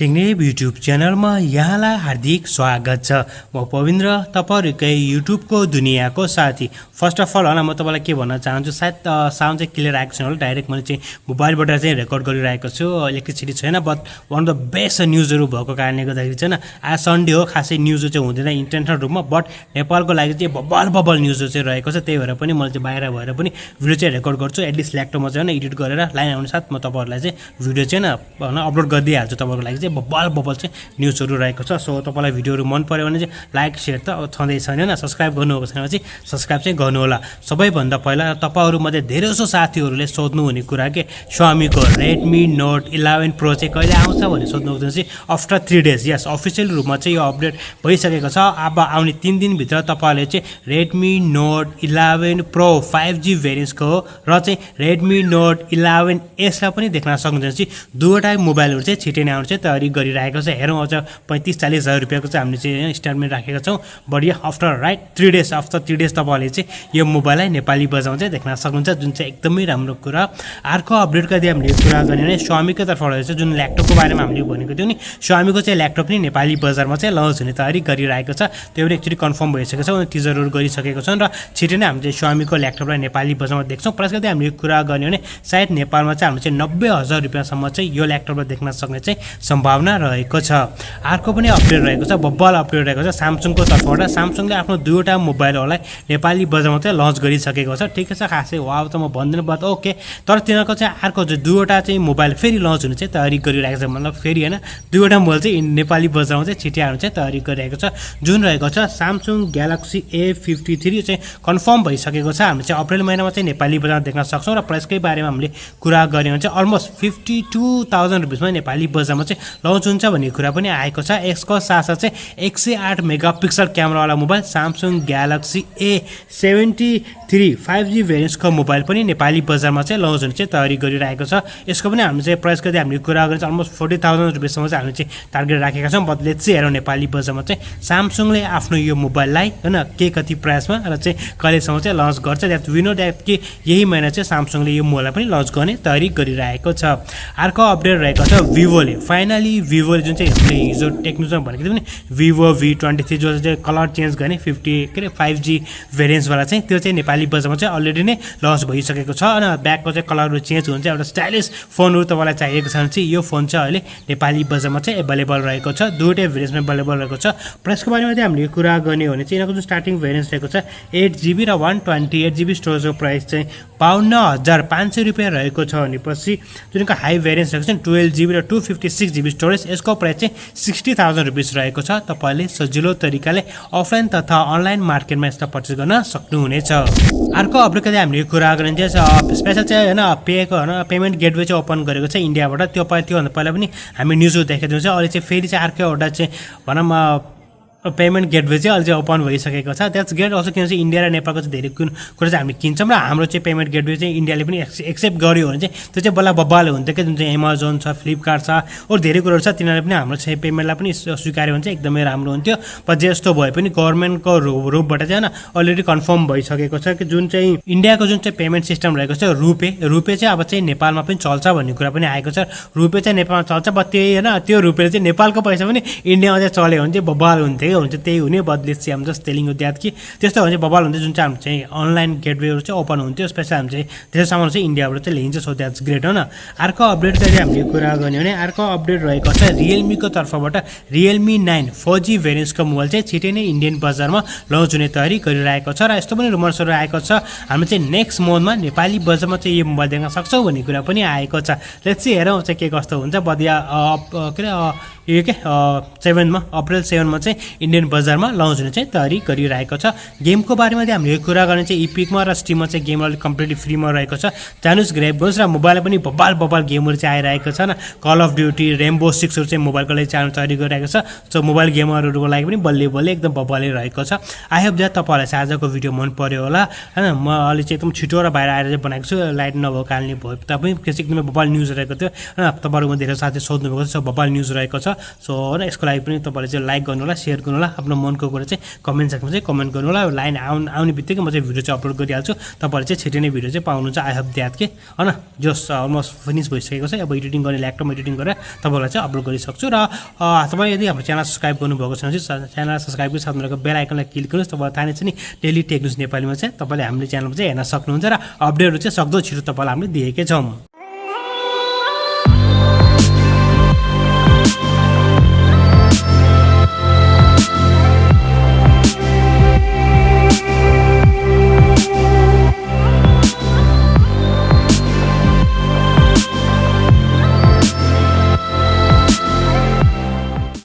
Technique YouTube च्यानलमा यहाँलाई हार्दिक स्वागत छ। म पविन्द्र, तपाईहरुकै युट्युबको दुनियाँको साथी। फर्स्ट अफ अल म तपाईलाई के भन्न चाहन्छु, सायद साउन्ड चाहिँ क्लियर आएको छैन होला। डाइरेक्ट मैले चाहिँ मोबाइलबाट चाहिँ रेकर्ड गरिरहेको छु। इलेक्ट्रिसिटी छैन, but one of the best न्युजहरू भएको कारणले गर्दाखेरि चाहिँ आज सन्डे हो, खासै न्युज चाहिँ हुँदैन इन्टरनेसनल रूपमा, बट नेपालको लागि चाहिँ बबल न्युज चाहिँ रहेको छ। त्यही भएर पनि मैले चाहिँ बाहिर भएर पनि भिडियो चाहिँ रेकर्ड गर्छु। एटलिस्ट ल्यापटपमा चाहिँ एडिट गरेर लाइन आउने साथ म तपाईहरुलाई चाहिँ भिडियो चाहिँ अपलोड गरिदिइहाल्छु। तपाईहरुको लागि चाहिँ बबल चाहिँ न्युजहरू रहेको छ। सो तपाईलाई भिडियोहरू मन पर्यो भने चाहिँ लाइक शेयर त छँदैछ हैन, सब्स्क्राइब गर्नुभएको छैन भने चाहिँ सब्स्क्राइब चाहिँ गर्नु होला। सबैभन्दा पहिला तपाईहरुमध्ये धेरैजसो साथीहरूले सोध्नु हुने कुरा के Xiaomiको Redmi Note 11 Pro चाहिँ कहिले आउँछ भन्ने सोध्नु भएको चाहिँ आफ्टर 3 डेज यस अफिसियल रूपमा चाहिँ यो अपडेट भइसकेको छ। अब आउने 3 दिन भित्र तपाईहरुले चाहिँ Redmi Note 11 Pro 5G भेरिएन्टको र चाहिँ Redmi Note 11S लाई पनि देख्न सक्नुहुन्छ। चाहिँ दुईवटा मोबाइलहरु चाहिँ छिटै नै आउने चाहिँ तयारी गरिरहेको छ। हेरौँ अझ 35-40 हजार रुपैयाँको चाहिँ हामीले चाहिँ इन्स्टलमेन्ट राखेका छौं। बढिया आफ्टर 3 डेज तपाईहरुले चाहिँ यो मोबाइललाई नेपाली बजारमा चाहिँ देख्न सक्नुहुन्छ, जुन चाहिँ एकदमै राम्रो कुरा। अर्को अपडेटको यदि हामीले कुरा गर्ने भने Xiaomiको तर्फबाट चाहिँ जुन ल्यापटपको बारेमा हामीले भनेको थियौं नि, Xiaomiको चाहिँ ल्यापटप नि नेपाली बजारमा चाहिँ लन्च हुने तयारी गरिरहेको छ। त्यो पनि एक्चुअली कन्फर्म भइसकेको छ, टिजरहरू गरिसकेको छन् र छिटै नै हामीले Xiaomiको ल्यापटपलाई नेपाली बजारमा देख्छौं। प्लस यदि हामीले कुरा गर्ने भने सायद नेपालमा चाहिँ हामीले चाहिँ 90,000 रुपैयाँसम्म चाहिँ यो ल्यापटपलाई देख्न सक्ने चाहिँ सम्भावना रहेको छ। अर्को पनि अपडेट रहेको छ, बब्बल अपडेट रहेको छ Samsungको तर्फबाट। Samsungले आफ्नो दुईवटा मोबाइलहरुलाई नेपाली बजारमा चाहिँ लन्च गरिसकेको छ। ठिकै छ, खासै वाव त म भन्दिनँ, बट ओके। तर तिनीहरुको चाहिँ अर्को चाहिँ दुईवटा चाहिँ मोबाइल फेरि लन्च हुने चाहिँ तयारी गरिरहेको छ। मतलब फेरि हैन, दुईवटा मोबाइल चाहिँ नेपाली बजारमा चाहिँ छिटै आउने चाहिँ तयारी गरिरहेको छ। जुन रहेको छ Samsung Galaxy A53 चाहिँ कन्फर्म भइसकेको छ। हामी चाहिँ अप्रिल महिनामा चाहिँ नेपाली बजारमा देख्न सक्छौं र प्राइसकै बारेमा हामीले कुरा गर्यौं भने चाहिँ अलमोस्ट 52,000 रुपैयाँमा नेपाली बजारमा चाहिँ लन्च हुन्छ भन्ने कुरा पनि आएको छ। यसको साथसाथ चाहिँ 108 मेगापिक्सल क्यामेरावाला mobile Samsung Galaxy A73 5G भेरिएन्टको मोबाइल पनि नेपाली बजारमा चाहिँ लन्च हुने चाहिँ तयारी गरिरहेको छ। यसको पनि हामीले चाहिँ प्राइस कति हामीले कुरा गर्ने चाहिँ अलमोस्ट 40,000 रुपैयाँसम्म चाहिँ हामीले चाहिँ टार्गेट राखेका छौं। बट लेट्स सी हेरौँ नेपाली बजारमा चाहिँ Samsungले आफ्नो यो मोबाइललाई हैन के कति प्राइसमा र चाहिँ कहिलेसम्म चाहिँ लन्च गर्छ। द्याट वी नो द्याट कि यही महिना चाहिँ Samsungले यो मोबाइल पनि लन्च गर्ने तयारी गरिरहेको छ। अर्को अपडेट रहेको छ Vivoले फाइनली Vivoले जुन चाहिँ हामीले हिजो टेक्नुजमा भनेको थियो नि Vivo V23 जो चाहिँ कलर चेन्ज गर्ने 5G भेरिएन्ट्स वाला चाहिँ त्यो चाहिँ नेपाली बजारमा चाहिँ अलरेडी नै लन्च भइसकेको छ। अनि ब्याकको चाहिँ कलरहरु चेन्ज हुन्छ, एउटा स्टाइलिश फोनहरु तपाईलाई चाहिएको छ भने चाहिँ यो फोन चाहिँ अहिले नेपाली बजारमा चाहिँ अवेलेबल रहेको छ। दुईटै भेरिएन्ट्समा अवेलेबल रहेको छ। प्राइसको बारेमा चाहिँ हामीले कुरा गर्ने हो भने चाहिँ यिनीको जुन स्टार्टिङ भेरिएन्ट्स रहेको छ 8GB र 128GB स्टोरेजको प्राइस चाहिँ 52,500 रुपैयाँ रहेको छ। भनेपछि जुनको हाई भेरिएन्ट्स रहेको छ 12GB र 256GB स्टोरेज, यसको प्राइस चाहिँ 60,000 रुपैयाँ रहेको छ। तपाईले सजिलो तरिकाले अफलाइन तथा अनलाइन मार्केटमा यसलाई पर्चेज गर्न सक्नुहुनेछ। अर्को अपडेट कतै हामीले कुरा गर्ने चाहिँ स्पेशल चाहिँ हैन पेको हैन पेमेन्ट गेटवे चाहिँ ओपन गरेको छ इन्डियाबाट। त्यो भन्दा पहिला पनि हामी न्युजहरू देखेको थियौँ चाहिँ अहिले चाहिँ फेरि चाहिँ अर्को एउटा चाहिँ भनौँ पेमेन्ट गेटवे चाहिँ अहिले चाहिँ ओपन भइसकेको छ। द्याट्स ग्रेट अल्सो, किनकि इंडिया र नेपालको चाहिँ धेरै कुरा चाहिँ हामी किन्छौँ र हाम्रो चाहिँ पेमेन्ट गेटवे चाहिँ इन्डियाले पनि एक्सेप्ट गर्यो भने चाहिँ त्यो चाहिँ बल्ल बब्बाल हुन्थ्यो कि जुन चाहिँ एमाजोन छ, फ्लिपकार्ट छ और धेरै कुराहरू छ, तिनीहरूले पनि हाम्रो चाहिँ पेमेन्टलाई पनि स्वीकार्यो भने चाहिँ एकदमै राम्रो हुन्थ्यो। पर जस्तो भए पनि गभर्नमेन्टको रूपबाट चाहिँ हैन अलरेडी कन्फर्म भइसकेको छ कि जुन चाहिँ इन्डियाको जुन चाहिँ पेमेन्ट सिस्टम रहेको छ रुपे चाहिँ अब चाहिँ नेपालमा पनि चल्छ भन्ने कुरा पनि आएको छ। रुपे चाहिँ नेपालमा चल्छ, बट त्यही हैन त्यो रुपेले चाहिँ नेपालको पैसा पनि इन्डियामा चाहिँ चल्यो भने चाहिँ बब्बाल हुन्थ्यो हुन्छ। त्यही हुने बदले चाहिँ हामी जस्ट टेलिङ यु द्याट कि त्यस्तो भने चाहिँ बबाल हुन्थ्यो। जुन चाहिँ हामी चाहिँ अनलाइन गेटवेहरू चाहिँ ओपन हुन्थ्यो, स्पेशल हामी चाहिँ धेरै सामान चाहिँ इन्डियाबाट चाहिँ ल्याइन्छ। सो द्याट्स ग्रेट हो न। अर्को अपडेटको चाहिँ हामीले कुरा गर्ने भने अर्को अपडेट रहेको छ रियलमीको तर्फबाट Realme 9 4G भेरिएन्ट्सको मोबाइल चाहिँ छिटै नै इन्डियन बजारमा लन्च हुने तयारी गरिरहेको छ। र यस्तो पनि रुमर्सहरू आएको छ हामी चाहिँ नेक्स्ट मन्थमा नेपाली बजारमा चाहिँ यो मोबाइल देख्न सक्छौँ भन्ने कुरा पनि आएको छ। लेट्स सी हेरौँ चाहिँ के कस्तो हुन्छ। बदिया के यो के अप्रिल 7 मा चाहिँ इन्डियन बजारमा लन्च हुने चाहिँ तयारी गरिरहेको छ। गेमको बारेमा चाहिँ हामीले कुरा गर्ने चाहिँ इपिकमा र स्टिममा चाहिँ गेम अलि कम्प्लिटली फ्रीमा रहेको छ। जानुस् ग्रेब गर्नुस् र मोबाइलमा पनि बब्बाल गेमहरू चाहिँ आइरहेको छ न। कल अफ ड्युटी, रेम्बो 6हरू चाहिँ मोबाइलको लागि चाहिँ तयारी गरिरहेको छ। सो मोबाइल गेमरहरूको लागि पनि बल्ले एकदम बब्बालै रहेको छ। आई होप द्याट तपाईहरुलाई चाहिँ आजको भिडियो मन पर्यो होला हैन। म अलि चाहिँ एकदम छिटो र बाहिर आएर चाहिँ बनाएको छु, लाइट नभएको कारणले भयो तापनि एकदमै बब्बाल न्युज रहेको थियो हैन। तपाईहरुमा धेरै साथी सोध्नु भएको छ, बब्बाल न्युज रहेको छ। सो होइन यसको लागि पनि तपाईँले चाहिँ लाइक गर्नु होला, सेयर गर्नु होला, आफ्नो मनको कुरा चाहिँ कमेन्ट सेक्सनमा चाहिँ कमेन्ट गर्नु होला। लाइन आउने बित्तिकै म चाहिँ भिडियो चाहिँ अपलोड गरिहाल्छु, तपाईँले चाहिँ छिटै नै भिडियो चाहिँ पाउनुहुन्छ। आई होप द्याट के होइन जस अलमोस्ट फिनिस भइसकेको छ। अब एडिटिङ गर्ने ल्यापटपमा एडिटिङ गरेर तपाईँलाई चाहिँ अपलोड गरिसक्छु। र तपाईँ यदि हाम्रो च्यानल सब्सक्राइब गर्नुभएको छैन भने च्यानल सब्सक्राइबको साथमा रहेको बेल आइकनलाई क्लिक गर्नुहोस्। तपाईँलाई थाहा नै छ नि डेली टेक न्युज नेपालीमा चाहिँ तपाईँले हामीले च्यानलमा चाहिँ हेर्न सक्नुहुन्छ र अपडेटहरू चाहिँ सक्दो छिटो तपाईँलाई हामीले दिएकै छौँ।